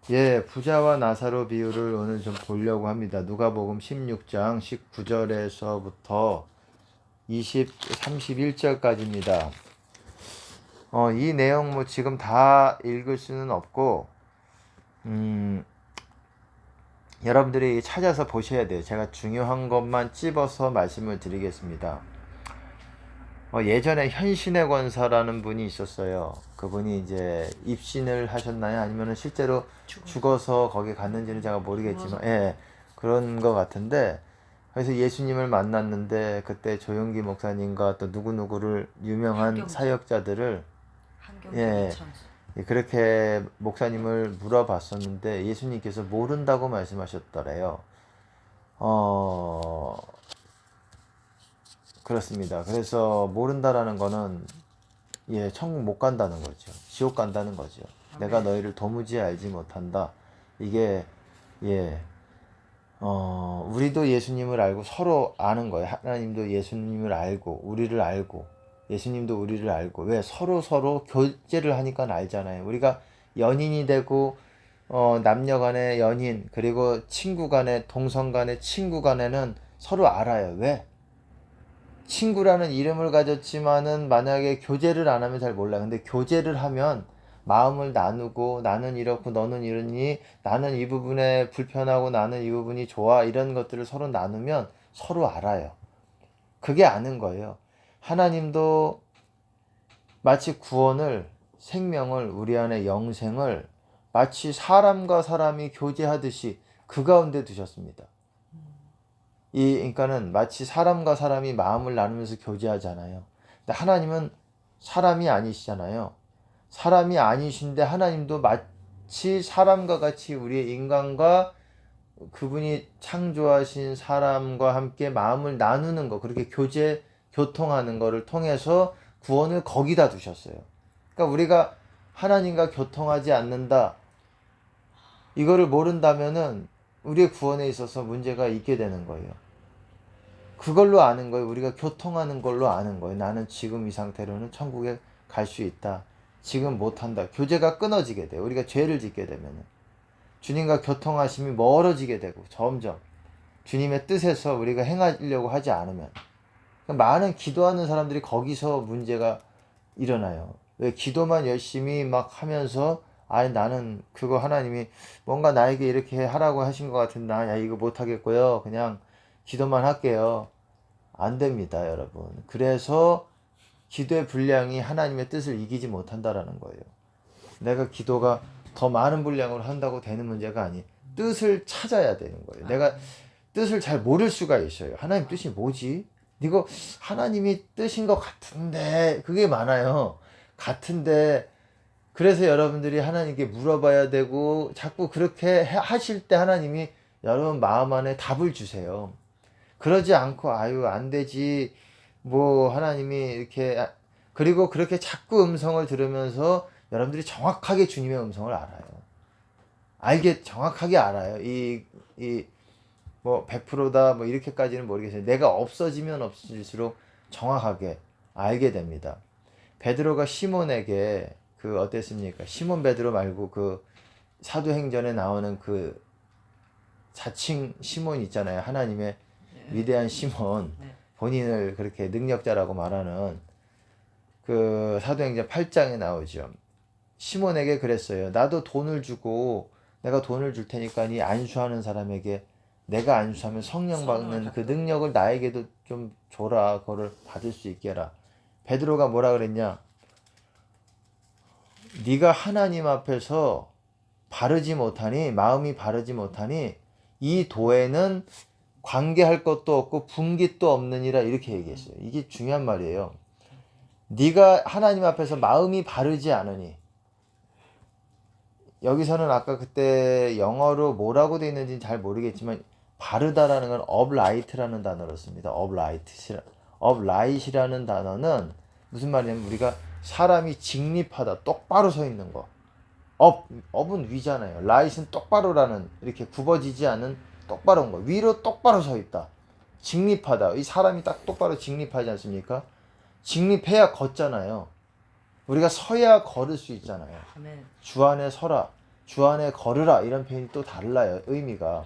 예, 부자와 나사로 비유를 오늘 좀 보려고 합니다. 누가복음 16장 19절에서부터 31절까지입니다. 이 내용 뭐 지금 다 읽을 수는 없고, 여러분들이 찾아서 보셔야 돼요. 제가 중요한 것만 찝어서 말씀을 드리겠습니다. 예전에 현신의 권사라는 분이 있었어요. 그분이 이제 입신을 하셨나요? 아니면 실제로 죽어서 거기 갔는지는 제가 모르겠지만, 예, 그런 것 같은데, 그래서 예수님을 만났는데, 그때 조용기 목사님과 또 누구누구를 유명한 사역자들을, 예, 그렇게 목사님을 물어봤었는데, 예수님께서 모른다고 말씀하셨더래요. 그렇습니다. 그래서 모른다라는 거는 천국 못 간다는 거죠. 지옥 간다는 거죠. 내가 너희를 도무지 알지 못한다. 이게 우리도 예수님을 알고 서로 아는 거예요. 하나님도 예수님을 알고 우리를 알고 예수님도 우리를 알고 왜 서로 교제를 하니까 알잖아요. 우리가 연인이 되고 남녀 간의 연인 그리고 친구 간의 동성 간의 친구 간에는 서로 알아요. 왜? 친구라는 이름을 가졌지만은 만약에 교제를 안 하면 잘 몰라요. 근데 교제를 하면 마음을 나누고 나는 이렇고 너는 이러니 나는 이 부분에 불편하고 나는 이 부분이 좋아 이런 것들을 서로 나누면 서로 알아요. 그게 아는 거예요. 하나님도 마치 구원을 생명을 우리 안에 영생을 마치 사람과 사람이 교제하듯이 그 가운데 두셨습니다. 그러니까는 마치 사람과 사람이 마음을 나누면서 교제하잖아요. 근데 하나님은 사람이 아니시잖아요. 사람이 아니신데 하나님도 마치 사람과 같이 우리의 인간과 그분이 창조하신 사람과 함께 마음을 나누는 거, 그렇게 교통하는 거를 통해서 구원을 거기다 두셨어요. 그러니까 우리가 하나님과 교통하지 않는다, 이거를 모른다면은 우리의 구원에 있어서 문제가 있게 되는 거예요. 그걸로 아는 거예요. 우리가 교통하는 걸로 아는 거예요. 나는 지금 이 상태로는 천국에 갈 수 있다. 지금 못한다. 교제가 끊어지게 돼요. 우리가 죄를 짓게 되면 주님과 교통하심이 멀어지게 되고 점점 주님의 뜻에서 우리가 행하려고 하지 않으면 많은 기도하는 사람들이 거기서 문제가 일어나요. 왜 기도만 열심히 막 하면서 나는 그거 하나님이 뭔가 나에게 이렇게 하라고 하신 것 같은데 야 이거 못하겠고요. 그냥 기도만 할게요. 안 됩니다, 여러분. 그래서 기도의 분량이 하나님의 뜻을 이기지 못한다라는 거예요. 내가 기도가 더 많은 분량으로 한다고 되는 문제가 아니. 뜻을 찾아야 되는 거예요. 내가 뜻을 잘 모를 수가 있어요. 하나님 뜻이 뭐지? 이거 하나님이 뜻인 것 같은데 그게 많아요. 같은데 그래서 여러분들이 하나님께 물어봐야 되고 자꾸 그렇게 하실 때 하나님이 여러분 마음 안에 답을 주세요. 그러지 않고 아유 안 되지 뭐 하나님이 이렇게 그리고 그렇게 자꾸 음성을 들으면서 여러분들이 정확하게 주님의 음성을 알아요. 정확하게 알아요. 뭐 100%다 뭐 이렇게까지는 모르겠어요. 내가 없어지면 없어질수록 정확하게 알게 됩니다. 베드로가 시몬에게 어땠습니까? 시몬 베드로 말고 사도행전에 나오는 자칭 시몬 있잖아요. 하나님의 위대한 시몬, 본인을 그렇게 능력자라고 말하는 사도행전 8장에 나오죠. 시몬에게 그랬어요. 나도 돈을 주고 내가 돈을 줄 테니까 네 안수하는 사람에게 내가 안수하면 성령 받는 그 능력을 나에게도 좀 줘라. 그거를 받을 수 있게 해라. 베드로가 뭐라 그랬냐? 네가 하나님 앞에서 마음이 바르지 못하니 이 도에는 관계할 것도 없고 분깃도 없느니라 이렇게 얘기했어요. 이게 중요한 말이에요. 네가 하나님 앞에서 마음이 바르지 않으니 여기서는 아까 그때 영어로 뭐라고 되어 있는지 잘 모르겠지만 바르다라는 건 upright라는 단어로 씁니다. upright이라는 단어는 무슨 말이냐면 우리가 사람이 직립하다, 똑바로 서 있는 거. up은 위잖아요. right은 똑바로라는 이렇게 굽어지지 않은 똑바로인 거. 위로 똑바로 서 있다. 직립하다. 이 사람이 딱 똑바로 직립하지 않습니까? 직립해야 걷잖아요. 우리가 서야 걸을 수 있잖아요. 주 안에 서라. 주 안에 걸으라 이런 표현이 또 달라요. 의미가.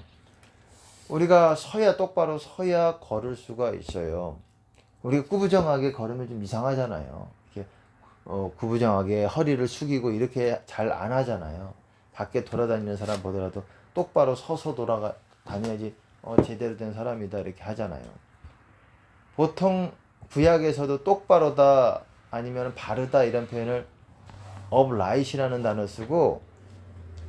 우리가 똑바로 서야 걸을 수가 있어요. 우리가 구부정하게 걸으면 좀 이상하잖아요. 이렇게 구부정하게 허리를 숙이고 이렇게 잘 안 하잖아요. 밖에 돌아다니는 사람 보더라도 똑바로 서서 다녀야지 제대로 된 사람이다 이렇게 하잖아요. 보통 구약에서도 똑바로다 아니면 바르다 이런 표현을 upright이라는 단어 쓰고,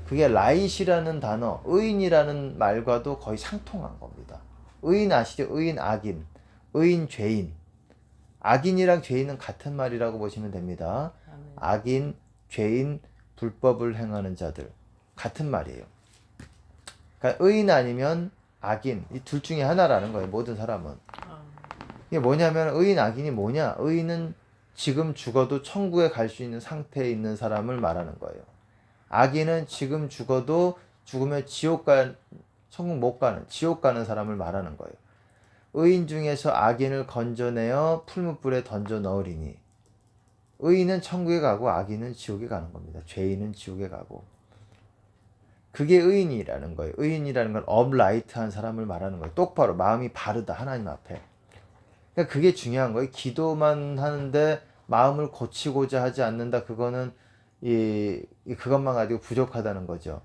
그게 right이라는 단어, 의인이라는 말과도 거의 상통한 겁니다. 의인 아시죠? 의인, 악인, 의인, 죄인. 악인이랑 죄인은 같은 말이라고 보시면 됩니다. 악인, 죄인, 불법을 행하는 자들 같은 말이에요. 그러니까 의인 아니면 악인, 이 둘 중에 하나라는 거예요. 모든 사람은. 이게 뭐냐면, 의인, 악인이 뭐냐? 의인은 지금 죽어도 천국에 갈 수 있는 상태에 있는 사람을 말하는 거예요. 악인은 지금 죽어도 죽으면 천국 못 가는, 지옥 가는 사람을 말하는 거예요. 의인 중에서 악인을 건져내어 풀무불에 던져 넣으리니, 의인은 천국에 가고 악인은 지옥에 가는 겁니다. 죄인은 지옥에 가고. 그게 의인이라는 거예요. 의인이라는 건 업라이트한 사람을 말하는 거예요. 똑바로 마음이 바르다, 하나님 앞에. 그러니까 그게 중요한 거예요. 기도만 하는데 마음을 고치고자 하지 않는다. 그거는 그것만 가지고 부족하다는 거죠.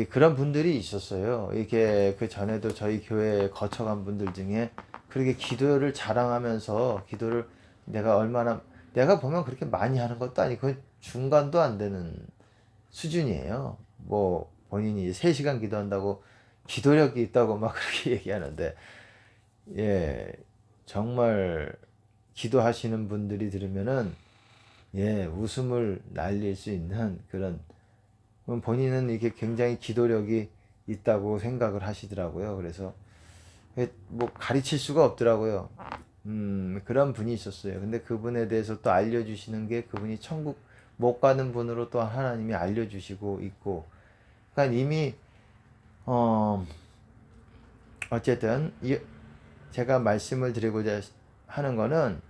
그런 분들이 있었어요. 이게 그 전에도 저희 교회에 거쳐간 분들 중에 그렇게 기도를 자랑하면서, 기도를 내가 보면 그렇게 많이 하는 것도 아니고 중간도 안 되는 수준이에요. 뭐 본인이 3시간 기도한다고 기도력이 있다고 막 그렇게 얘기하는데, 정말 기도하시는 분들이 들으면은 웃음을 날릴 수 있는 그런, 본인은 이게 굉장히 기도력이 있다고 생각을 하시더라고요. 그래서 뭐 가르칠 수가 없더라고요. 그런 분이 있었어요. 근데 그분에 대해서 또 알려주시는 게, 그분이 천국 못 가는 분으로 또 하나님이 알려주시고 있고, 그러니까 이미 어쨌든 제가 말씀을 드리고자 하는 거는,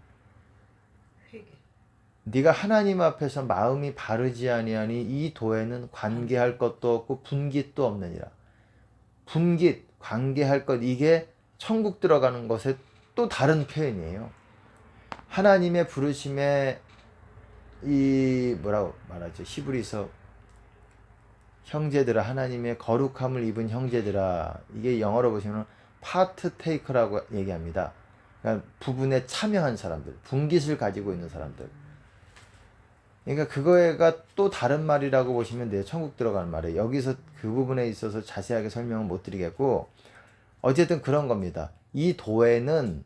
네가 하나님 앞에서 마음이 바르지 아니하니 이 도에는 관계할 것도 없고 분깃도 없느니라. 분깃, 관계할 것, 이게 천국 들어가는 것의 또 다른 표현이에요. 하나님의 부르심에 뭐라고 말하죠? 히브리서 형제들아, 하나님의 거룩함을 입은 형제들아, 이게 영어로 보시면 파트테이커라고 얘기합니다. 그러니까 부분에 참여한 사람들, 분깃을 가지고 있는 사람들. 그러니까 그거가 또 다른 말이라고 보시면 돼요. 천국 들어가는 말이에요. 여기서 그 부분에 있어서 자세하게 설명은 못 드리겠고, 어쨌든 그런 겁니다. 이 도에는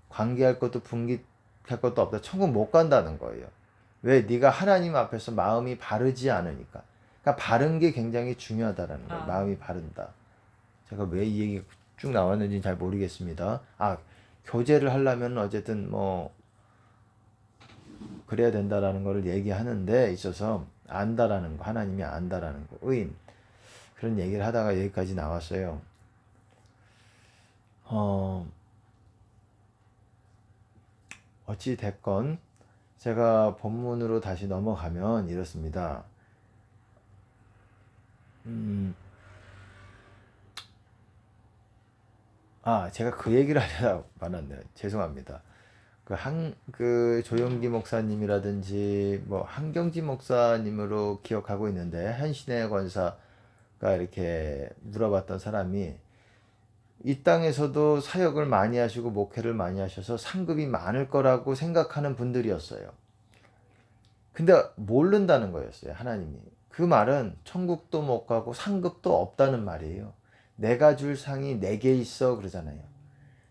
관계할 것도 분깃할 것도 없다. 천국 못 간다는 거예요. 왜? 네가 하나님 앞에서 마음이 바르지 않으니까. 그러니까 바른 게 굉장히 중요하다라는 거예요. 마음이 바른다. 제가 왜 이 얘기 쭉 나왔는지 잘 모르겠습니다. 교제를 하려면 어쨌든 뭐 그래야 된다라는 거를 얘기하는 데 있어서 안다라는 거, 하나님이 안다라는 거, 의인, 그런 얘기를 하다가 여기까지 나왔어요. 어찌 됐건 제가 본문으로 다시 넘어가면 이렇습니다. 제가 그 얘기를 하려다 말았네요. 죄송합니다. 그 조용기 목사님이라든지 뭐 한경지 목사님으로 기억하고 있는데, 한신의 권사가 이렇게 물어봤던 사람이, 이 땅에서도 사역을 많이 하시고 목회를 많이 하셔서 상급이 많을 거라고 생각하는 분들이었어요. 근데 모른다는 거였어요, 하나님이. 그 말은 천국도 못 가고 상급도 없다는 말이에요. 내가 줄 상이 4개 있어 그러잖아요.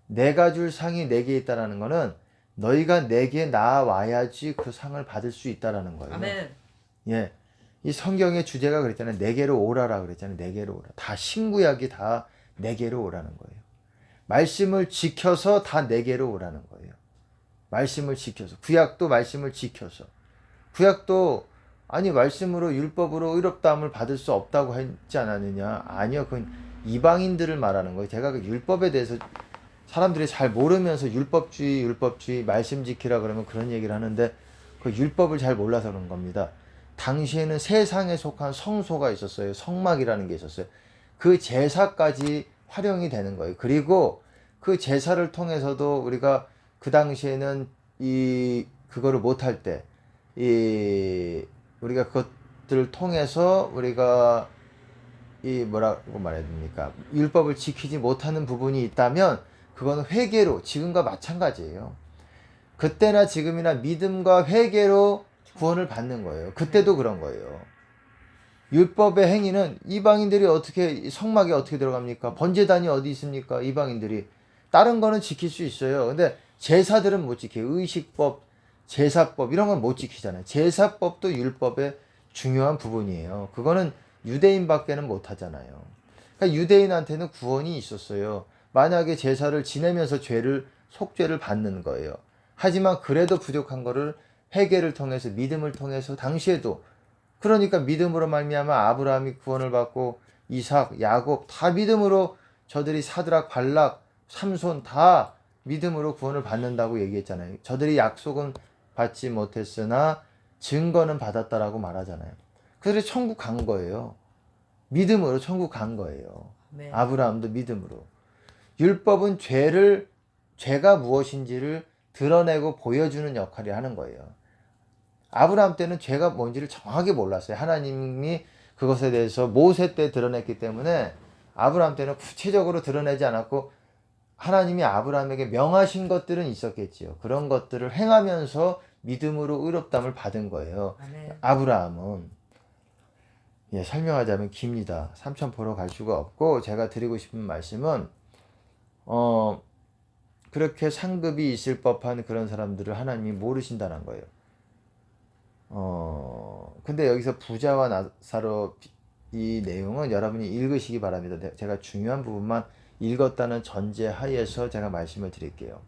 내가 줄 상이 4개 있다라는 거는 너희가 내게 나와야지 그 상을 받을 수 있다라는 거예요. 아멘. 이 성경의 주제가 그랬잖아요. 내게로 오라라 그랬잖아요. 내게로 오라. 다 신구약이 다 내게로 오라는 거예요. 말씀을 지켜서 다 내게로 오라는 거예요. 말씀을 지켜서. 구약도 말씀을 지켜서. 구약도 말씀으로 율법으로 의롭다함을 받을 수 없다고 했지 않았느냐? 아니요. 그건 이방인들을 말하는 거예요. 제가 그 율법에 대해서 사람들이 잘 모르면서 율법주의 말씀 지키라 그러면 그런 얘기를 하는데, 그 율법을 잘 몰라서 그런 겁니다. 당시에는 세상에 속한 성소가 있었어요. 성막이라는 게 있었어요. 그 제사까지 활용이 되는 거예요. 그리고 그 제사를 통해서도 우리가 그 당시에는 그거를 못할 때 우리가 그것들을 통해서 우리가 뭐라고 말해야 됩니까? 율법을 지키지 못하는 부분이 있다면 그거는 회개로 지금과 마찬가지예요. 그때나 지금이나 믿음과 회개로 구원을 받는 거예요. 그때도 그런 거예요. 율법의 행위는 이방인들이 어떻게 성막에 어떻게 들어갑니까? 번제단이 어디 있습니까? 이방인들이 다른 거는 지킬 수 있어요. 근데 제사들은 못 지켜요. 의식법, 제사법 이런 건 못 지키잖아요. 제사법도 율법의 중요한 부분이에요. 그거는 유대인밖에는 못 하잖아요. 그러니까 유대인한테는 구원이 있었어요. 만약에 제사를 지내면서 속죄를 받는 거예요. 하지만 그래도 부족한 거를 회개를 통해서 믿음을 통해서 당시에도 그러니까 믿음으로 말미암아 아브라함이 구원을 받고 이삭, 야곱 다 믿음으로 저들이 사드락, 발락, 삼손 다 믿음으로 구원을 받는다고 얘기했잖아요. 저들이 약속은 받지 못했으나 증거는 받았다라고 말하잖아요. 그들이 천국 간 거예요. 믿음으로 천국 간 거예요. 네. 아브라함도 믿음으로. 율법은 죄가 무엇인지를 드러내고 보여주는 역할을 하는 거예요. 아브라함 때는 죄가 뭔지를 정확하게 몰랐어요. 하나님이 그것에 대해서 모세 때 드러냈기 때문에 아브라함 때는 구체적으로 드러내지 않았고 하나님이 아브라함에게 명하신 것들은 있었겠지요. 그런 것들을 행하면서 믿음으로 의롭다함을 받은 거예요. 아멘. 아브라함은 설명하자면 깁니다. 삼천포로 갈 수가 없고 제가 드리고 싶은 말씀은 그렇게 상급이 있을 법한 그런 사람들을 하나님이 모르신다는 거예요. 근데 여기서 부자와 나사로 이 내용은 여러분이 읽으시기 바랍니다. 제가 중요한 부분만 읽었다는 전제 하에서 제가 말씀을 드릴게요.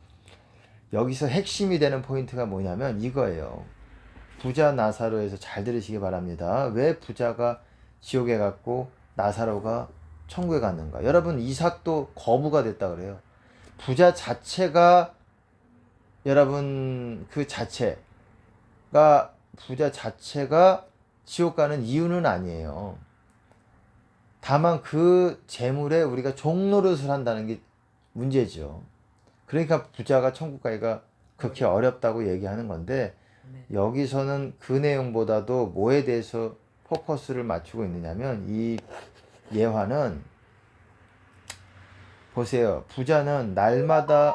여기서 핵심이 되는 포인트가 뭐냐면 이거예요. 부자 나사로에서 잘 들으시기 바랍니다. 왜 부자가 지옥에 갔고 나사로가 천국에 갔는가? 여러분 이삭도 거부가 됐다 그래요. 부자 자체가 여러분 부자 자체가 지옥 가는 이유는 아니에요. 다만 그 재물에 우리가 종노릇을 한다는 게 문제죠. 그러니까 부자가 천국 가기가 그렇게 어렵다고 얘기하는 건데 여기서는 그 내용보다도 뭐에 대해서 포커스를 맞추고 있느냐면 이 예화는 보세요. 부자는 날마다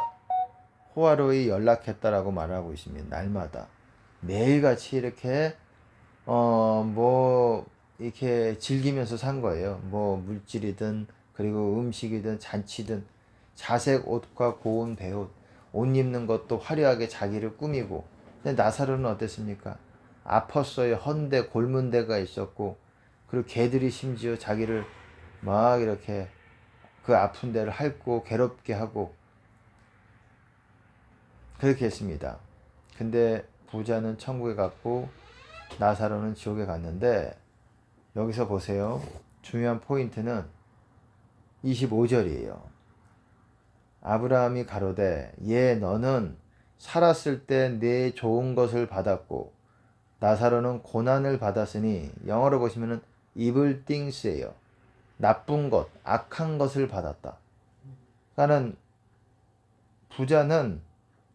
호화로이 연락했다라고 말하고 있습니다. 날마다. 매일같이 이렇게 이렇게 즐기면서 산 거예요. 물질이든 그리고 음식이든 잔치든 자색 옷과 고운 배옷, 옷 입는 것도 화려하게 자기를 꾸미고. 근데 나사로는 어땠습니까? 아팠어요. 헌데 골문 데가 있었고 그리고 개들이 심지어 자기를 막 이렇게 그 아픈 데를 핥고 괴롭게 하고 그렇게 했습니다. 근데 부자는 천국에 갔고 나사로는 지옥에 갔는데 여기서 보세요. 중요한 포인트는 25절이에요. 아브라함이 가로되 너는 살았을 때 내 좋은 것을 받았고 나사로는 고난을 받았으니 영어로 보시면은 evil things예요. 나쁜 것, 악한 것을 받았다. 그러니까는 부자는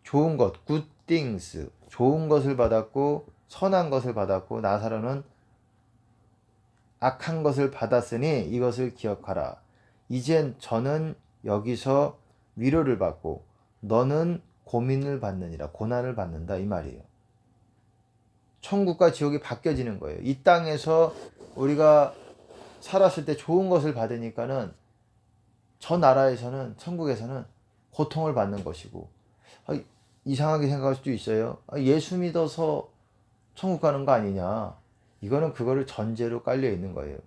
좋은 것, good things, 좋은 것을 받았고 선한 것을 받았고 나사로는 악한 것을 받았으니 이것을 기억하라. 이젠 저는 여기서 위로를 받고 너는 고민을 받느니라. 고난을 받는다 이 말이에요. 천국과 지옥이 바뀌어지는 거예요. 이 땅에서 우리가 살았을 때 좋은 것을 받으니까는 저 나라에서는 천국에서는 고통을 받는 것이고 이상하게 생각할 수도 있어요. 예수 믿어서 천국 가는 거 아니냐. 이거는 그거를 전제로 깔려 있는 거예요.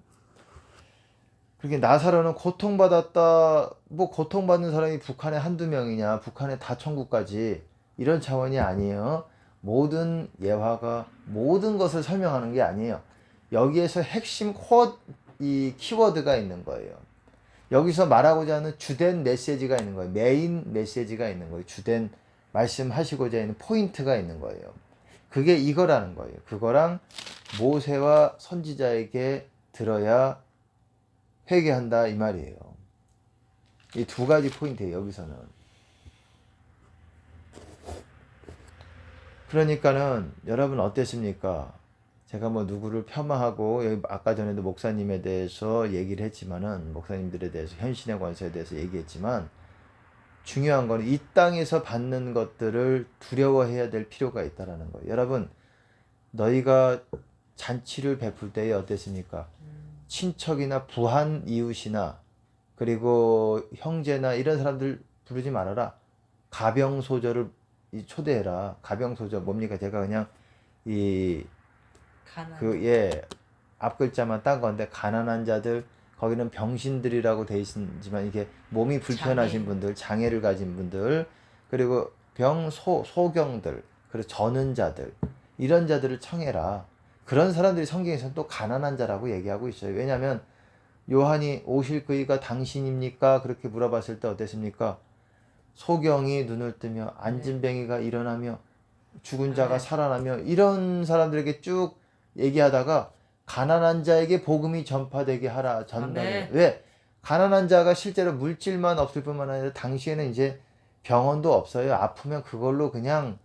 그렇게 나사로는 고통받았다. 고통받는 사람이 북한에 한두 명이냐. 북한에 다 천국 가지. 이런 차원이 아니에요. 모든 예화가 모든 것을 설명하는 게 아니에요. 여기에서 핵심 키워드가 있는 거예요. 여기서 말하고자 하는 주된 메시지가 있는 거예요. 메인 메시지가 있는 거예요. 주된 말씀하시고자 하는 포인트가 있는 거예요. 그게 이거라는 거예요. 그거랑 모세와 선지자에게 들어야 회개한다 이 말이에요. 이 두 가지 포인트예요. 여기서는. 그러니까는 여러분 어땠습니까? 제가 뭐 누구를 폄하하고 여기 아까 전에도 목사님에 대해서 얘기를 했지만은 목사님들에 대해서 현신의 권세에 대해서 얘기했지만 중요한 건 이 땅에서 받는 것들을 두려워해야 될 필요가 있다라는 거예요. 여러분 너희가 잔치를 베풀 때에 어땠습니까? 친척이나 부한 이웃이나 그리고 형제나 이런 사람들 부르지 말아라. 가병소저를 초대해라. 가병소저 뭡니까? 제가 그냥 앞글자만 딴 건데 가난한 자들 거기는 병신들이라고 돼 있지만 이게 몸이 불편하신 분들, 장애를 가진 분들, 그리고 소경들, 그리고 저는 자들 이런 자들을 청해라. 그런 사람들이 성경에서는 또 가난한 자라고 얘기하고 있어요. 왜냐하면 요한이 오실 그이가 당신입니까? 그렇게 물어봤을 때 어땠습니까? 소경이 눈을 뜨며 안진뱅이가 일어나며 죽은 자가 살아나며 이런 사람들에게 쭉 얘기하다가 가난한 자에게 복음이 전파되게 하라. 왜? 가난한 자가 실제로 물질만 없을 뿐만 아니라 당시에는 이제 병원도 없어요. 아프면 그걸로 그냥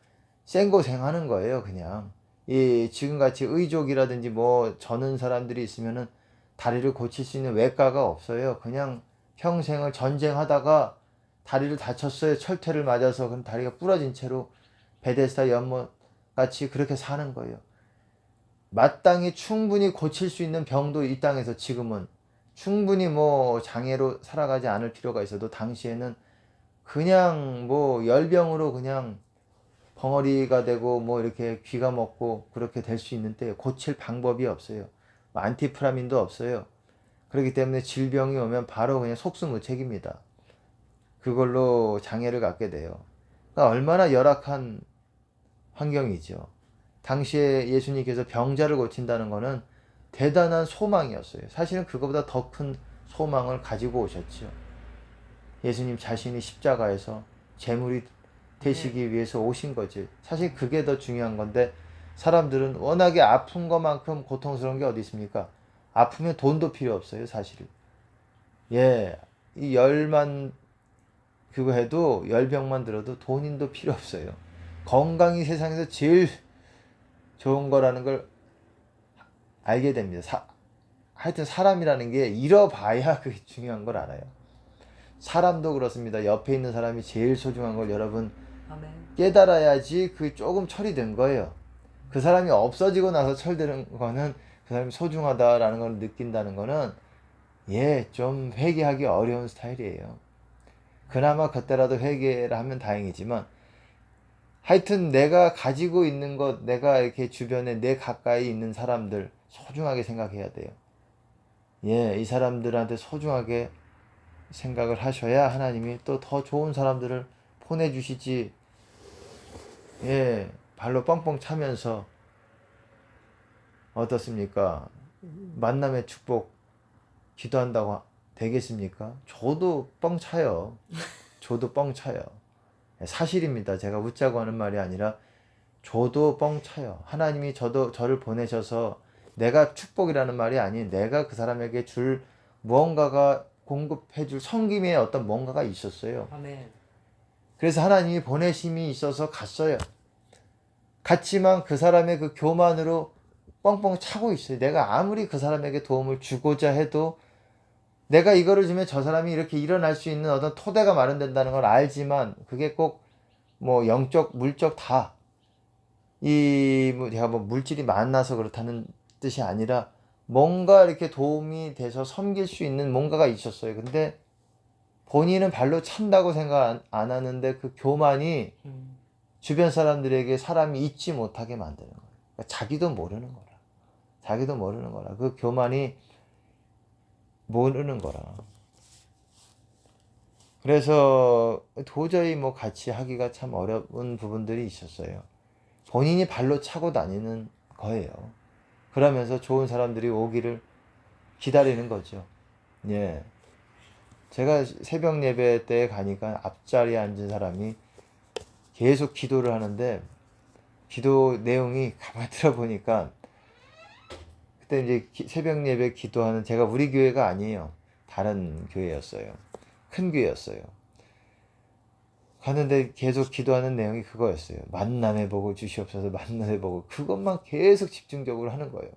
생고생하는 거예요. 그냥 이 지금같이 의족이라든지 뭐 저는 사람들이 있으면은 다리를 고칠 수 있는 외과가 없어요. 그냥 평생을 전쟁하다가 다리를 다쳤어요. 철퇴를 맞아서 그럼 다리가 부러진 채로 베데스다 연못 같이 그렇게 사는 거예요. 마땅히 충분히 고칠 수 있는 병도 이 땅에서 지금은 충분히 뭐 장애로 살아가지 않을 필요가 있어도 당시에는 그냥 뭐 열병으로 그냥 벙어리가 되고 뭐 이렇게 귀가 먹고 그렇게 될 수 있는 때 고칠 방법이 없어요. 뭐 안티프라민도 없어요. 그렇기 때문에 질병이 오면 바로 그냥 속수무책입니다. 그걸로 장애를 갖게 돼요. 그러니까 얼마나 열악한 환경이죠. 당시에 예수님께서 병자를 고친다는 것은 대단한 소망이었어요. 사실은 그거보다 더 큰 소망을 가지고 오셨죠. 예수님 자신이 십자가에서 제물이 되시기 위해서 오신 거지. 사실 그게 더 중요한 건데 사람들은 워낙에 아픈 것만큼 고통스러운 게 어디 있습니까? 아프면 돈도 필요 없어요, 사실은. 예, 이 열만 그거 해도 열병만 들어도 돈인도 필요 없어요. 건강이 세상에서 제일 좋은 거라는 걸 알게 됩니다. 하여튼 사람이라는 게 잃어봐야 그게 중요한 걸 알아요. 사람도 그렇습니다. 옆에 있는 사람이 제일 소중한 걸 여러분 깨달아야지 그 조금 처리된 거예요. 그 사람이 없어지고 나서 철되는 거는 그 사람이 소중하다라는 걸 느낀다는 거는 좀 회개하기 어려운 스타일이에요. 그나마 그때라도 회개를 하면 다행이지만 하여튼 내가 가지고 있는 것, 내가 이렇게 주변에 내 가까이 있는 사람들 소중하게 생각해야 돼요. 이 사람들한테 소중하게 생각을 하셔야 하나님이 또 더 좋은 사람들을 보내주시지. 발로 뻥뻥 차면서 어떻습니까? 만남의 축복 기도한다고 되겠습니까? 저도 뻥 차요. 저도 뻥 차요. 사실입니다. 제가 웃자고 하는 말이 아니라 저도 뻥 차요. 하나님이 저를 보내셔서 내가 축복이라는 말이 아닌 내가 그 사람에게 줄 무언가가 공급해 줄 섬김의 어떤 뭔가가 있었어요. 아멘. 그래서 하나님이 보내심이 있어서 갔어요. 갔지만 그 사람의 그 교만으로 뻥뻥 차고 있어요. 내가 아무리 그 사람에게 도움을 주고자 해도 내가 이거를 주면 저 사람이 이렇게 일어날 수 있는 어떤 토대가 마련된다는 걸 알지만 그게 꼭 뭐 영적, 물적 다 제가 뭐 물질이 만나서 그렇다는 뜻이 아니라 뭔가 이렇게 도움이 돼서 섬길 수 있는 뭔가가 있었어요. 근데 본인은 발로 찬다고 생각 안 하는데 그 교만이 주변 사람들에게 사람이 잊지 못하게 만드는 거예요. 그러니까 자기도 모르는 거라. 자기도 모르는 거라. 그 교만이 모르는 거라. 그래서 도저히 뭐 같이 하기가 참 어려운 부분들이 있었어요. 본인이 발로 차고 다니는 거예요. 그러면서 좋은 사람들이 오기를 기다리는 거죠. 제가 새벽 예배 때 가니까 앞자리에 앉은 사람이 계속 기도를 하는데 기도 내용이 가만히 들어보니까 그때 이제 새벽 예배 기도하는 제가 우리 교회가 아니에요. 다른 교회였어요. 큰 교회였어요. 갔는데 계속 기도하는 내용이 그거였어요. 만남의 복을 주시옵소서. 만남의 복을. 그것만 계속 집중적으로 하는 거예요.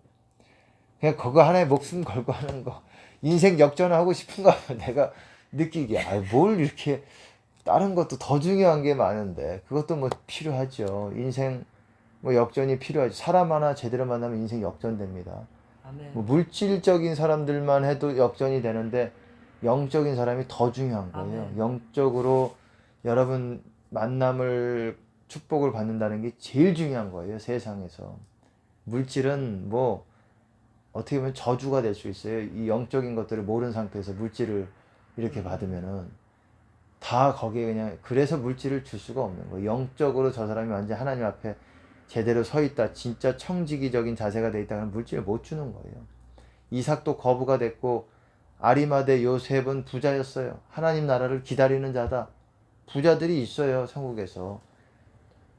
그냥 그거 하나에 목숨 걸고 하는 거. 인생 역전하고 싶은가 봐. 내가 느끼기에 뭘 이렇게 다른 것도 더 중요한 게 많은데 그것도 뭐 필요하죠. 인생 뭐 역전이 필요하죠. 사람 하나 제대로 만나면 인생 역전됩니다. 아멘. 뭐 물질적인 사람들만 해도 역전이 되는데 영적인 사람이 더 중요한 거예요. 아멘. 영적으로 여러분 만남을 축복을 받는다는 게 제일 중요한 거예요. 세상에서. 물질은 뭐 어떻게 보면 저주가 될 수 있어요. 이 영적인 것들을 모르는 상태에서 물질을 이렇게 받으면은 다 거기에 그냥 그래서 물질을 줄 수가 없는 거예요. 영적으로 저 사람이 완전 하나님 앞에 제대로 서 있다. 진짜 청지기적인 자세가 돼 있다. 그러면 물질을 못 주는 거예요. 이삭도 거부가 됐고 아리마대 요셉은 부자였어요. 하나님 나라를 기다리는 자다. 부자들이 있어요. 천국에서.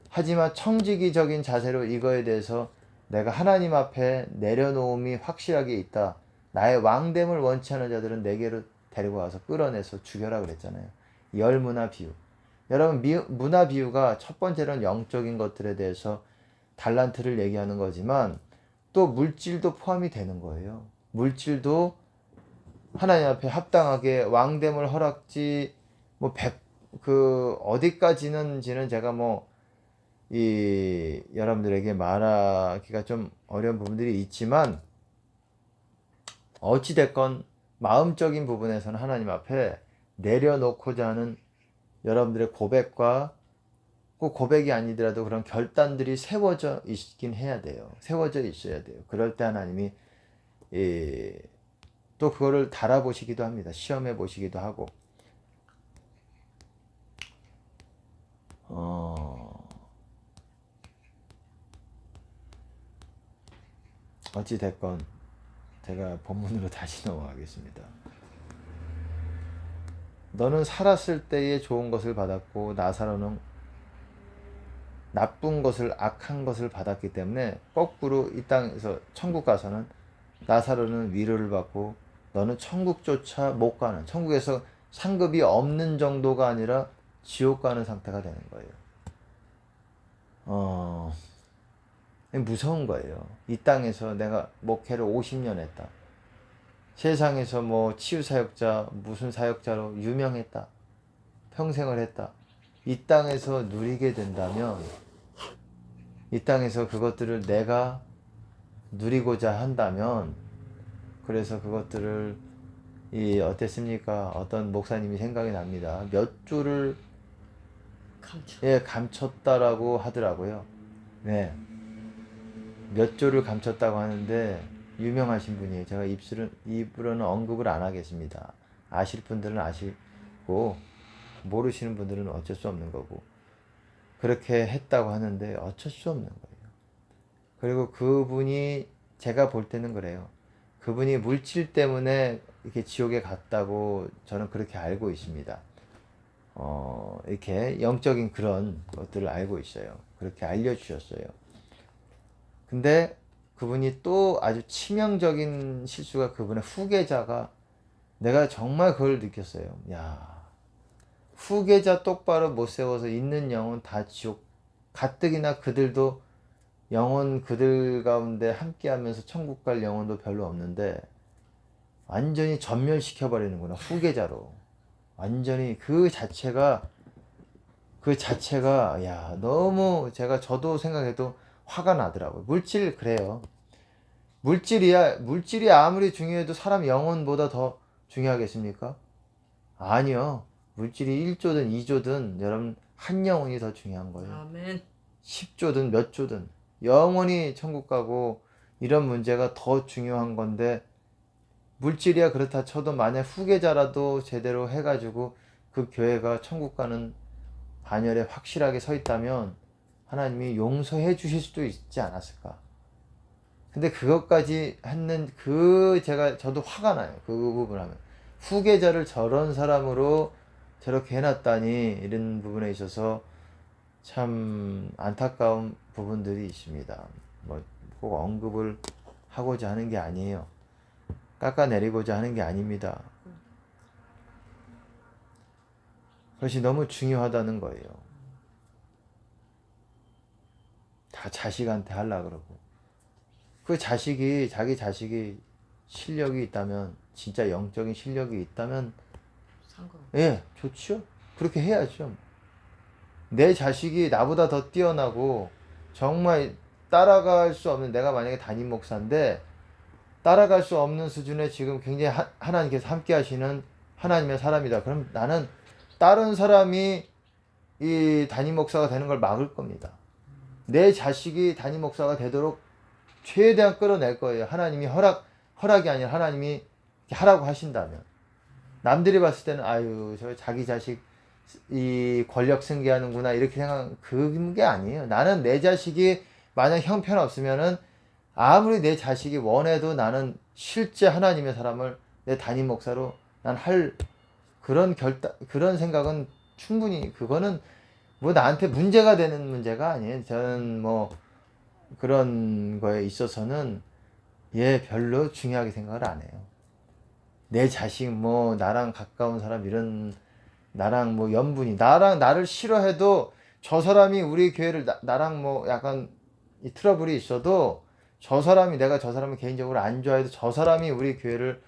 하지만 청지기적인 자세로 이거에 대해서 내가 하나님 앞에 내려놓음이 확실하게 있다. 나의 왕됨을 원치 않은 자들은 내게로 데리고 와서 끌어내서 죽여라 그랬잖아요. 열문화 비유. 여러분 문화 비유가 첫 번째로는 영적인 것들에 대해서 달란트를 얘기하는 거지만 또 물질도 포함이 되는 거예요. 물질도 하나님 앞에 합당하게 왕됨을 허락지 어디까지는지는 제가 여러분들에게 말하기가 좀 어려운 부분들이 있지만 어찌됐건 마음적인 부분에서는 하나님 앞에 내려놓고자 하는 여러분들의 고백과 꼭 고백이 아니더라도 그런 결단들이 세워져 있긴 해야 돼요. 세워져 있어야 돼요. 그럴 때 하나님이 또 그거를 달아보시기도 합니다. 시험해 보시기도 하고. 어찌됐건 제가 본문으로 다시 넘어가겠습니다. 너는 살았을 때에 좋은 것을 받았고 나사로는 나쁜 것을 악한 것을 받았기 때문에 거꾸로 이 땅에서 천국 가서는 나사로는 위로를 받고 너는 천국조차 못 가는 천국에서 상급이 없는 정도가 아니라 지옥 가는 상태가 되는 거예요. 무서운 거예요. 이 땅에서 내가 목회를 50년 했다. 세상에서 뭐 치유사역자 무슨 사역자로 유명했다. 평생을 했다. 이 땅에서 누리게 된다면 이 땅에서 그것들을 내가 누리고자 한다면 그래서 그것들을 어땠습니까? 어떤 목사님이 생각이 납니다. 몇 줄을 감췄다라고 하더라고요. 네. 몇 조를 감췄다고 하는데 유명하신 분이에요. 제가 입으로는 언급을 안 하겠습니다. 아실 분들은 아시고 모르시는 분들은 어쩔 수 없는 거고 그렇게 했다고 하는데 어쩔 수 없는 거예요. 그리고 그분이 제가 볼 때는 그래요. 그분이 물질 때문에 이렇게 지옥에 갔다고 저는 그렇게 알고 있습니다. 이렇게 영적인 그런 것들을 알고 있어요. 그렇게 알려주셨어요. 근데 그분이 또 아주 치명적인 실수가 그분의 후계자가 내가 정말 그걸 느꼈어요. 야, 후계자 똑바로 못 세워서 있는 영혼 다 지옥 가뜩이나 그들도 영혼 그들 가운데 함께하면서 천국 갈 영혼도 별로 없는데 완전히 전멸시켜버리는구나. 후계자로 완전히 그 자체가 야 너무 저도 생각해도 화가 나더라고요. 물질 그래요. 물질이 아무리 중요해도 사람 영혼보다 더 중요하겠습니까? 아니요. 물질이 1조든 2조든 여러분 한 영혼이 더 중요한 거예요. 아멘. 10조든 몇 조든 영원히 천국 가고 이런 문제가 더 중요한 건데 물질이야 그렇다 쳐도 만약 후계자라도 제대로 해가지고 그 교회가 천국 가는 반열에 확실하게 서 있다면 하나님이 용서해 주실 수도 있지 않았을까. 근데 그것까지 했는 저도 화가 나요. 그 부분 하면. 후계자를 저런 사람으로 저렇게 해놨다니 이런 부분에 있어서 참 안타까운 부분들이 있습니다. 뭐 꼭 언급을 하고자 하는 게 아니에요. 깎아내리고자 하는 게 아닙니다. 그것이 너무 중요하다는 거예요. 다 자식한테 하려 그러고 그 자식이 자기 자식이 실력이 있다면 진짜 영적인 실력이 있다면 예 좋죠. 그렇게 해야죠. 내 자식이 나보다 더 뛰어나고 정말 따라갈 수 없는 내가 만약에 담임 목사인데 따라갈 수 없는 수준에 지금 굉장히 하나님께서 함께 하시는 하나님의 사람이다. 그럼 나는 다른 사람이 이 담임 목사가 되는 걸 막을 겁니다. 내 자식이 담임 목사가 되도록 최대한 끌어낼 거예요. 하나님이 허락이 아니라 하나님이 하라고 하신다면. 남들이 봤을 때는 아유 저 자기 자식 이 권력 승계하는구나 이렇게 생각하는 그게 아니에요. 나는 내 자식이 만약 형편없으면은 아무리 내 자식이 원해도 나는 실제 하나님의 사람을 내 담임 목사로 난 할 그런 생각은 충분히 그거는 뭐 나한테 문제가 되는 문제가 아니에요. 저는 뭐 그런 거에 있어서는 별로 중요하게 생각을 안 해요. 내 자식 뭐 나랑 가까운 사람 이런 나랑 뭐 연분이 나를 싫어해도 저 사람이 우리 교회를 나랑 뭐 약간 이 트러블이 있어도 저 사람이 내가 저 사람을 개인적으로 안 좋아해도 저 사람이 우리 교회를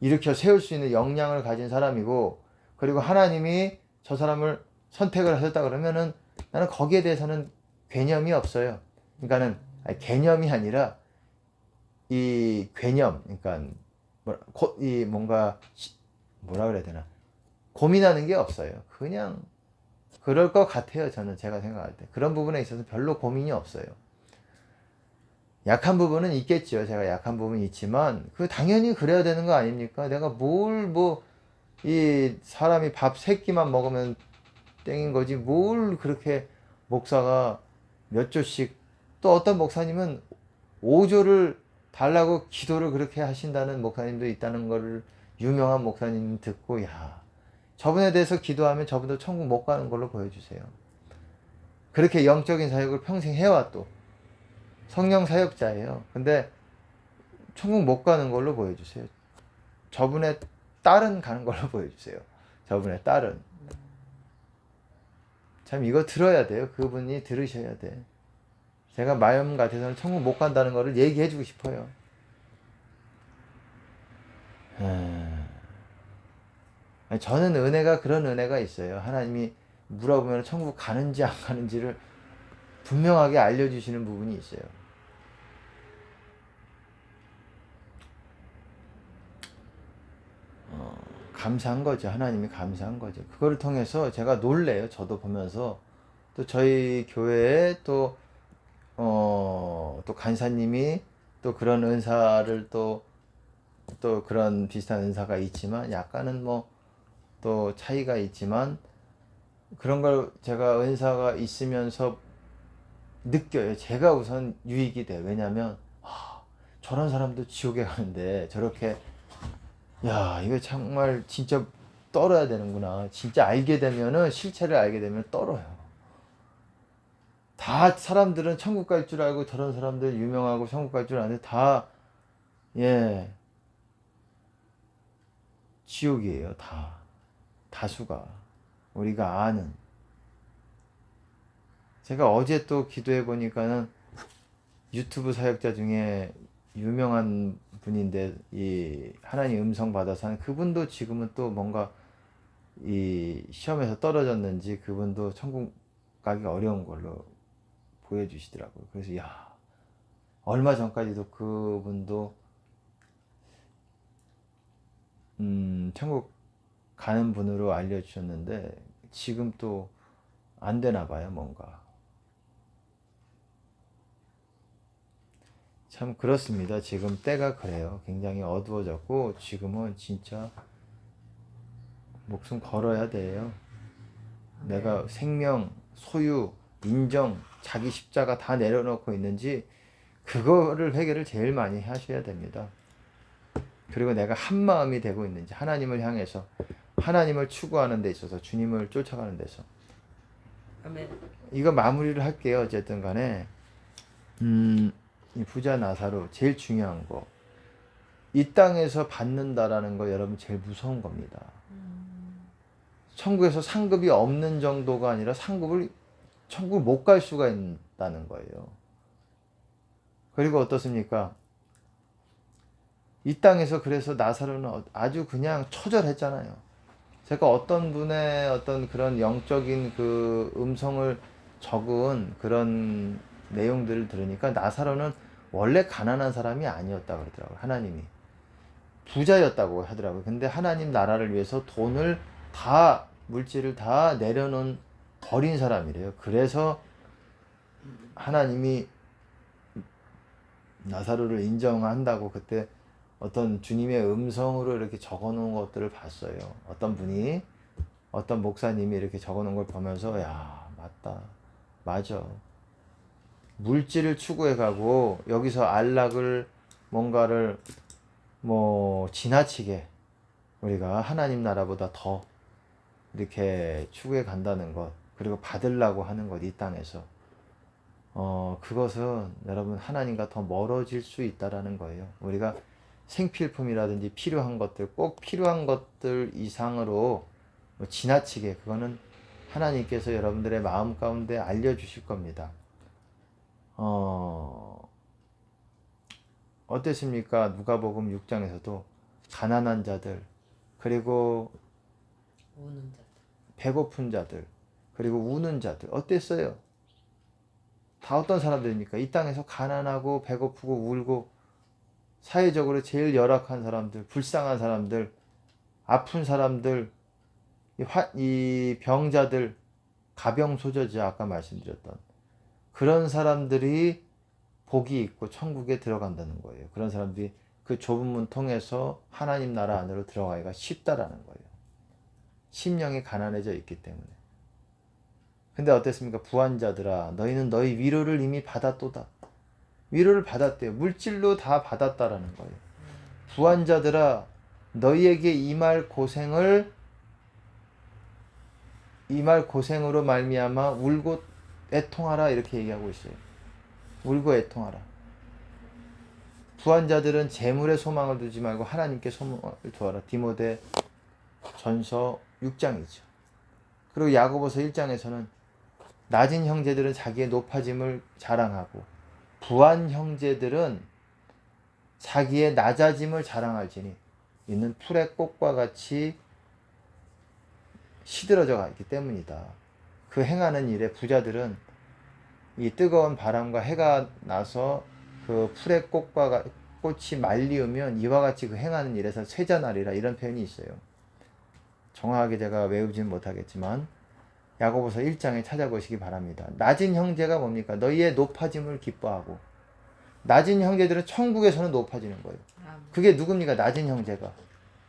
일으켜 세울 수 있는 역량을 가진 사람이고 그리고 하나님이 저 사람을 선택을 하셨다 그러면은 나는 거기에 대해서는 개념이 없어요. 그러니까는 개념이 아니라 이 개념 그러니까 이 뭔가 뭐라 그래야 되나 고민하는 게 없어요. 그냥 그럴 것 같아요. 저는 제가 생각할 때 그런 부분에 있어서 별로 고민이 없어요. 약한 부분은 있겠죠. 제가 약한 부분이 있지만 그 당연히 그래야 되는 거 아닙니까? 내가 뭘 뭐 이 사람이 밥 3끼만 먹으면 땡인 거지 뭘 그렇게 목사가 몇 조씩 또 어떤 목사님은 5조를 달라고 기도를 그렇게 하신다는 목사님도 있다는 걸 유명한 목사님 듣고 야 저분에 대해서 기도하면 저분도 천국 못 가는 걸로 보여주세요. 그렇게 영적인 사역을 평생 해와 또 성령 사역자예요. 근데 천국 못 가는 걸로 보여주세요. 저분의 딸은 가는 걸로 보여주세요. 저분의 딸은. 참 이거 들어야 돼요. 그분이 들으셔야 돼. 제가 마음 같아서는 천국 못 간다는 거를 얘기해주고 싶어요. 저는 은혜가 그런 은혜가 있어요. 하나님이 물어보면 천국 가는지 안 가는지를 분명하게 알려주시는 부분이 있어요. 감사한 거죠. 하나님이 감사한 거죠. 그걸 통해서 제가 놀래요. 저도 보면서 또 저희 교회에 또 간사님이 또 그런 은사를 또 그런 비슷한 은사가 있지만 약간은 뭐 또 차이가 있지만 그런 걸 제가 은사가 있으면서 느껴요. 제가 우선 유익이 돼요. 왜냐면 저런 사람도 지옥에 가는데 저렇게 야 이거 정말 진짜 떨어야 되는구나. 진짜 알게 되면은 실체를 알게 되면 떨어요. 다 사람들은 천국 갈 줄 알고 저런 사람들 유명하고 천국 갈 줄 아는데 다 지옥이에요. 다수가 우리가 아는. 제가 어제 또 기도해 보니까는 유튜브 사역자 중에 유명한 분인데 이 하나님 음성 받아서 하는 그분도 지금은 또 뭔가 이 시험에서 떨어졌는지 그분도 천국 가기 어려운 걸로 보여주시더라고요. 그래서 야 얼마 전까지도 그분도 천국 가는 분으로 알려주셨는데 지금 또 안 되나 봐요. 뭔가 참 그렇습니다. 지금 때가 그래요. 굉장히 어두워졌고 지금은 진짜 목숨 걸어야 돼요. 내가 생명, 소유, 인정, 자기 십자가 다 내려놓고 있는지 그거를 회개를 제일 많이 하셔야 됩니다. 그리고 내가 한 마음이 되고 있는지 하나님을 향해서 하나님을 추구하는 데 있어서 주님을 쫓아가는 데서 아멘. 이거 마무리를 할게요. 어쨌든 간에 이 부자 나사로 제일 중요한 거, 이 땅에서 받는다라는 거 여러분 제일 무서운 겁니다. 천국에서 상급이 없는 정도가 아니라 천국을 못 갈 수가 있다는 거예요. 그리고 어떻습니까? 이 땅에서 그래서 나사로는 아주 그냥 처절했잖아요. 제가 어떤 분의 어떤 그런 영적인 그 음성을 적은 그런 내용들을 들으니까 나사로는 원래 가난한 사람이 아니었다고 그러더라고요. 하나님이 부자였다고 하더라고요. 근데 하나님 나라를 위해서 돈을 다, 물질을 다 내려놓은 버린 사람이래요. 그래서 하나님이 나사로를 인정한다고 그때 어떤 주님의 음성으로 이렇게 적어 놓은 것들을 봤어요. 어떤 목사님이 이렇게 적어 놓은 걸 보면서, 야, 맞다. 맞아. 물질을 추구해 가고, 여기서 안락을, 뭔가를, 지나치게, 우리가 하나님 나라보다 더 이렇게 추구해 간다는 것, 그리고 받으려고 하는 것, 이 땅에서. 그것은 여러분 하나님과 더 멀어질 수 있다라는 거예요. 우리가 생필품이라든지 필요한 것들, 꼭 필요한 것들 이상으로 지나치게, 그거는 하나님께서 여러분들의 마음 가운데 알려주실 겁니다. 어땠습니까? 누가복음 6장에서도 가난한 자들, 그리고 우는 자들. 배고픈 자들, 그리고 우는 자들, 어땠어요? 다 어떤 사람들입니까? 이 땅에서 가난하고 배고프고 울고 사회적으로 제일 열악한 사람들, 불쌍한 사람들, 아픈 사람들, 이 병자들, 가병소저지 아까 말씀드렸던 그런 사람들이 복이 있고 천국에 들어간다는 거예요. 그런 사람들이 그 좁은 문 통해서 하나님 나라 안으로 들어가기가 쉽다라는 거예요. 심령이 가난해져 있기 때문에. 근데 어땠습니까? 부한자들아, 너희는 너희 위로를 이미 받았도다. 위로를 받았대요. 물질로 다 받았다라는 거예요. 부한자들아, 너희에게 이 말 고생으로 말미암아 울고 애통하라, 이렇게 얘기하고 있어요. 울고 애통하라. 부한 자들은 재물에 소망을 두지 말고 하나님께 소망을 두어라. 디모데 전서 6장이죠. 그리고 야고보서 1장에서는 낮은 형제들은 자기의 높아짐을 자랑하고 부한 형제들은 자기의 낮아짐을 자랑할지니 이는 풀의 꽃과 같이 시들어져 있기 때문이다. 그 행하는 일에 부자들은 이 뜨거운 바람과 해가 나서 그 풀의 꽃이 말리우면 이와 같이 그 행하는 일에서 쇠잔하리라, 이런 표현이 있어요. 정확하게 제가 외우지는 못하겠지만 야고보서 1장에 찾아보시기 바랍니다. 낮은 형제가 뭡니까? 너희의 높아짐을 기뻐하고, 낮은 형제들은 천국에서는 높아지는 거예요. 그게 누굽니까? 낮은 형제가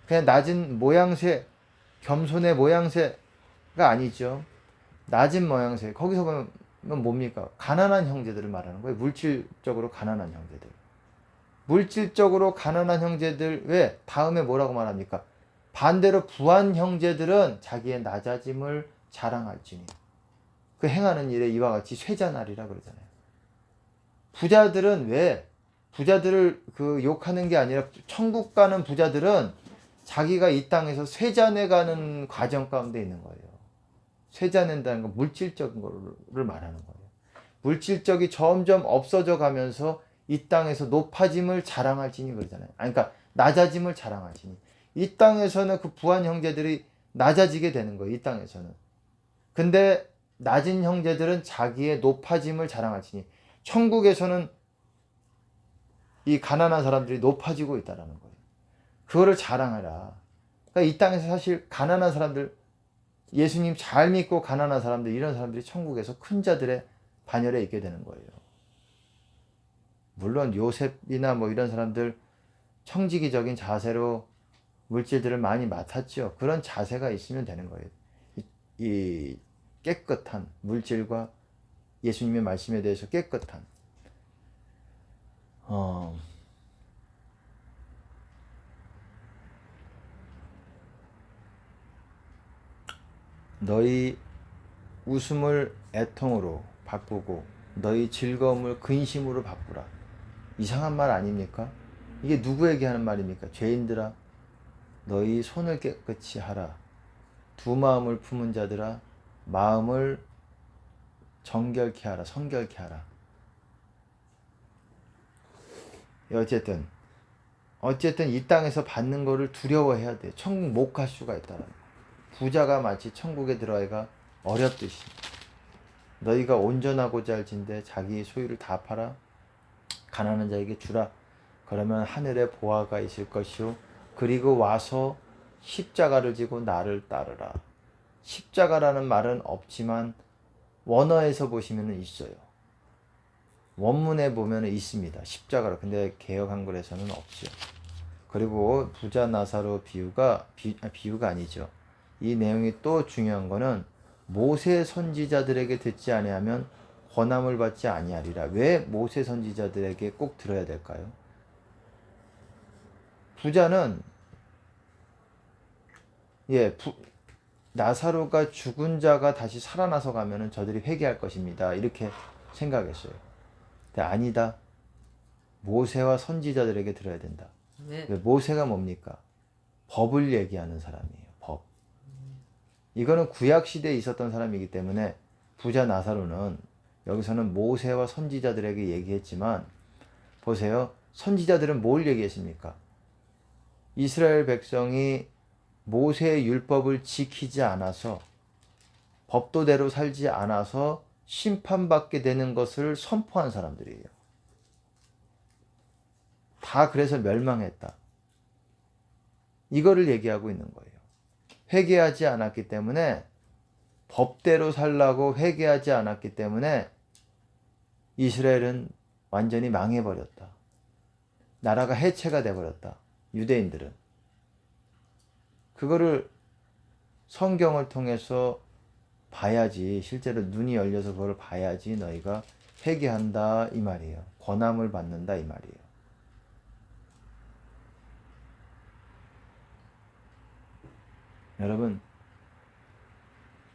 그냥 낮은 모양새, 겸손의 모양새가 아니죠. 낮은 모양새, 거기서 보면 뭡니까? 가난한 형제들을 말하는 거예요. 물질적으로 가난한 형제들. 물질적으로 가난한 형제들, 왜? 다음에 뭐라고 말합니까? 반대로 부한 형제들은 자기의 낮아짐을 자랑할지니 그 행하는 일에 이와 같이 쇠잔하리라 그러잖아요. 부자들은 왜? 부자들을 그 욕하는 게 아니라 천국 가는 부자들은 자기가 이 땅에서 쇠잔해 가는 과정 가운데 있는 거예요. 쇠잔낸다는 건 물질적인 거를 말하는 거예요. 물질적이 점점 없어져 가면서 이 땅에서 높아짐을 자랑할지니 그러잖아요. 그러니까 낮아짐을 자랑할지니. 이 땅에서는 그 부한 형제들이 낮아지게 되는 거예요. 이 땅에서는. 근데 낮은 형제들은 자기의 높아짐을 자랑할지니 천국에서는 이 가난한 사람들이 높아지고 있다는 거예요. 그거를 자랑하라. 그러니까 이 땅에서 사실 가난한 사람들, 예수님 잘 믿고 가난한 사람들, 이런 사람들이 천국에서 큰 자들의 반열에 있게 되는 거예요. 물론 요셉이나 이런 사람들 청지기적인 자세로 물질들을 많이 맡았죠. 그런 자세가 있으면 되는 거예요. 이 깨끗한 물질과 예수님의 말씀에 대해서 깨끗한 너희 웃음을 애통으로 바꾸고 너희 즐거움을 근심으로 바꾸라. 이상한 말 아닙니까? 이게 누구에게 하는 말입니까? 죄인들아, 너희 손을 깨끗이 하라. 두 마음을 품은 자들아, 마음을 정결케 하라. 성결케 하라. 어쨌든 이 땅에서 받는 거를 두려워해야 돼. 천국 못 갈 수가 있다는 거. 부자가 마치 천국에 들어가기가 어렵듯이 너희가 온전하고자 할진대 자기 소유를 다 팔아 가난한 자에게 주라. 그러면 하늘에 보화가 있을 것이요 그리고 와서 십자가를 지고 나를 따르라. 십자가라는 말은 없지만 원어에서 보시면 있어요. 원문에 보면 있습니다. 십자가로. 근데 개역 한글에서는 없죠. 그리고 부자 나사로 비유가 아니죠. 이 내용이 또 중요한 거는 모세 선지자들에게 듣지 아니하면 권함을 받지 아니하리라. 왜 모세 선지자들에게 꼭 들어야 될까요? 부자는 나사로가 죽은 자가 다시 살아나서 가면은 저들이 회개할 것입니다. 이렇게 생각했어요. 근데 아니다. 모세와 선지자들에게 들어야 된다. 왜? 모세가 뭡니까? 법을 얘기하는 사람이에요. 법. 이거는 구약 시대에 있었던 사람이기 때문에 부자 나사로는 여기서는 모세와 선지자들에게 얘기했지만 보세요. 선지자들은 뭘 얘기했습니까? 이스라엘 백성이 모세의 율법을 지키지 않아서 법도대로 살지 않아서 심판받게 되는 것을 선포한 사람들이에요. 다 그래서 멸망했다. 이거를 얘기하고 있는 거예요. 회개하지 않았기 때문에 법대로 살라고 회개하지 않았기 때문에 이스라엘은 완전히 망해버렸다. 나라가 해체가 돼버렸다. 유대인들은. 그거를 성경을 통해서 봐야지, 실제로 눈이 열려서 그걸 봐야지 너희가 회개한다 이 말이에요. 권함을 받는다 이 말이에요. 여러분,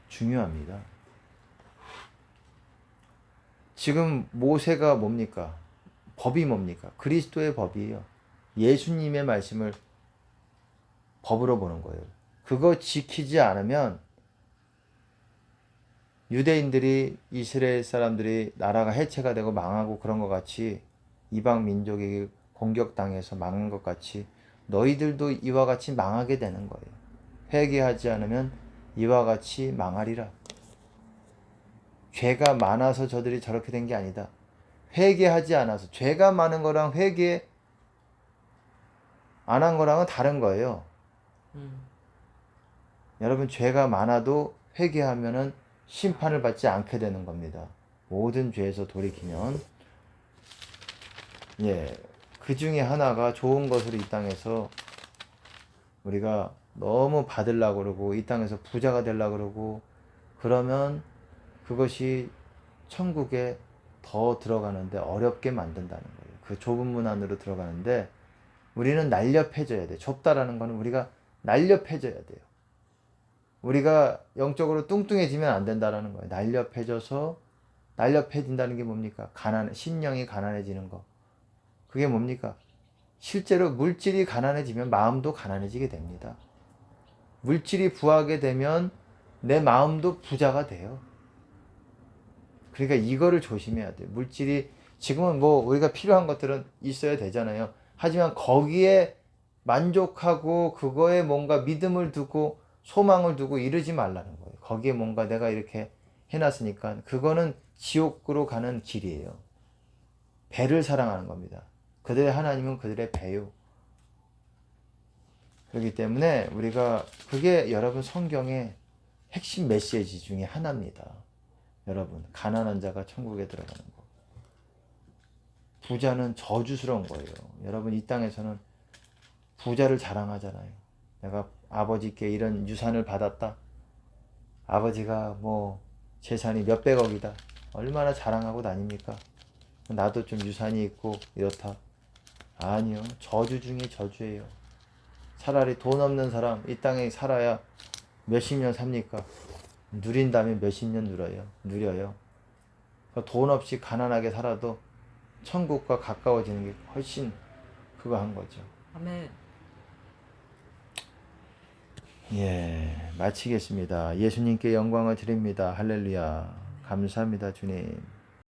중요합니다. 지금 모세가 뭡니까? 법이 뭡니까? 그리스도의 법이에요. 예수님의 말씀을 법으로 보는 거예요. 그거 지키지 않으면 유대인들이 이스라엘 사람들이 나라가 해체가 되고 망하고 그런 것 같이 이방 민족에게 공격당해서 망한 것 같이 너희들도 이와 같이 망하게 되는 거예요. 회개하지 않으면 이와 같이 망하리라. 죄가 많아서 저들이 저렇게 된 게 아니다. 회개하지 않아서. 죄가 많은 거랑 회개 안 한 거랑은 다른 거예요. 여러분, 죄가 많아도 회개하면은 심판을 받지 않게 되는 겁니다. 모든 죄에서 돌이키면. 그 중에 하나가 좋은 것으로 이 땅에서 우리가 너무 받으려고 그러고 이 땅에서 부자가 되려고 그러고 그러면 그것이 천국에 더 들어가는데 어렵게 만든다는 거예요. 그 좁은 문 안으로 들어가는데 우리는 날렵해져야 돼. 좁다라는 거는 우리가 날렵해져야 돼요. 우리가 영적으로 뚱뚱해지면 안 된다라는 거예요. 날렵해진다는 게 뭡니까? 심령이 가난해지는 거. 그게 뭡니까? 실제로 물질이 가난해지면 마음도 가난해지게 됩니다. 물질이 부하게 되면 내 마음도 부자가 돼요. 그러니까 이거를 조심해야 돼요. 물질이 지금은 뭐 우리가 필요한 것들은 있어야 되잖아요. 하지만 거기에 만족하고 그거에 뭔가 믿음을 두고 소망을 두고 이러지 말라는 거예요. 거기에 뭔가 내가 이렇게 해놨으니까 그거는 지옥으로 가는 길이에요. 배를 사랑하는 겁니다. 그들의 하나님은 그들의 배요. 그렇기 때문에 우리가 그게 여러분 성경의 핵심 메시지 중에 하나입니다. 여러분, 가난한 자가 천국에 들어가는 거. 부자는 저주스러운 거예요. 여러분, 이 땅에서는 부자를 자랑하잖아요. 내가 아버지께 이런 유산을 받았다. 아버지가 뭐 재산이 몇백억이다. 얼마나 자랑하고 다닙니까? 나도 좀 유산이 있고 이렇다. 아니요. 저주 중에 저주예요. 차라리 돈 없는 사람 이 땅에 살아야 몇십 년 삽니까? 누린다면 몇십 년 누려요. 돈 없이 가난하게 살아도 천국과 가까워지는 게 훨씬 그거 한 거죠. 아멘. 예, 마치겠습니다. 예수님께 영광을 드립니다. 할렐루야. 감사합니다, 주님.